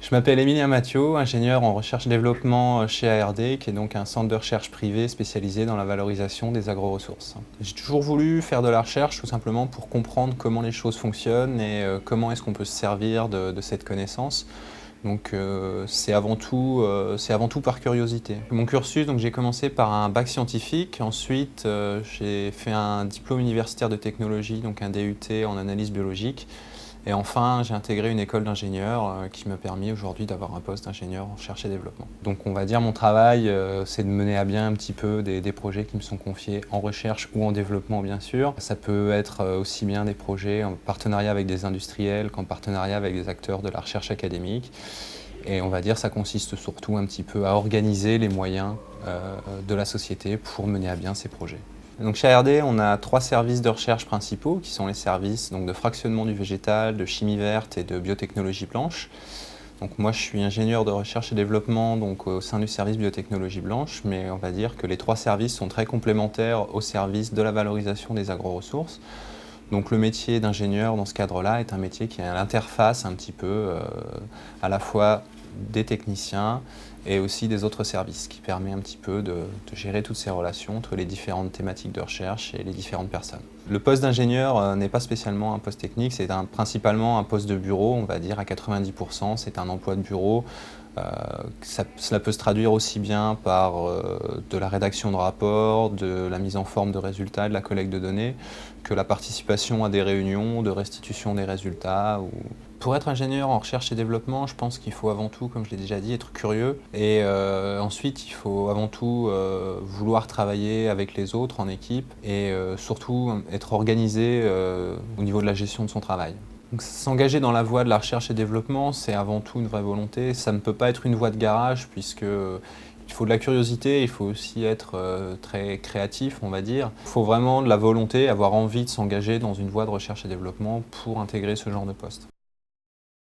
Je m'appelle Émilien Mathiot, ingénieur en recherche et développement chez ARD, qui est donc un centre de recherche privé spécialisé dans la valorisation des agro-ressources. J'ai toujours voulu faire de la recherche tout simplement pour comprendre comment les choses fonctionnent et comment est-ce qu'on peut se servir de cette connaissance. Donc c'est avant tout par curiosité. Mon cursus, donc j'ai commencé par un bac scientifique, ensuite j'ai fait un diplôme universitaire de technologie, donc un DUT en analyse biologique. Et enfin, j'ai intégré une école d'ingénieur qui m'a permis aujourd'hui d'avoir un poste d'ingénieur en recherche et développement. Donc on va dire mon travail, c'est de mener à bien un petit peu des projets qui me sont confiés en recherche ou en développement bien sûr. Ça peut être aussi bien des projets en partenariat avec des industriels qu'en partenariat avec des acteurs de la recherche académique. Et on va dire ça consiste surtout un petit peu à organiser les moyens de la société pour mener à bien ces projets. Donc chez ARD, on a 3 services de recherche principaux qui sont les services donc, de fractionnement du végétal, de chimie verte et de biotechnologie blanche. Donc moi je suis ingénieur de recherche et développement donc, au sein du service biotechnologie blanche, mais on va dire que les 3 services sont très complémentaires au service de la valorisation des agro-ressources. Donc le métier d'ingénieur dans ce cadre-là est un métier qui est à l'interface un petit peu à la fois des techniciens et aussi des autres services, qui permet un petit peu de gérer toutes ces relations entre les différentes thématiques de recherche et les différentes personnes. Le poste d'ingénieur n'est pas spécialement un poste technique, c'est principalement un poste de bureau, on va dire à 90%, c'est un emploi de bureau. Cela peut se traduire aussi bien par de la rédaction de rapports, de la mise en forme de résultats, de la collecte de données, que la participation à des réunions, de restitution des résultats. Pour être ingénieur en recherche et développement, je pense qu'il faut avant tout, comme je l'ai déjà dit, être curieux. Et ensuite, il faut avant tout vouloir travailler avec les autres en équipe et surtout être organisé au niveau de la gestion de son travail. S'engager dans la voie de la recherche et développement, c'est avant tout une vraie volonté. Ça ne peut pas être une voie de garage puisque il faut de la curiosité, il faut aussi être très créatif, on va dire. Il faut vraiment de la volonté, avoir envie de s'engager dans une voie de recherche et développement pour intégrer ce genre de poste.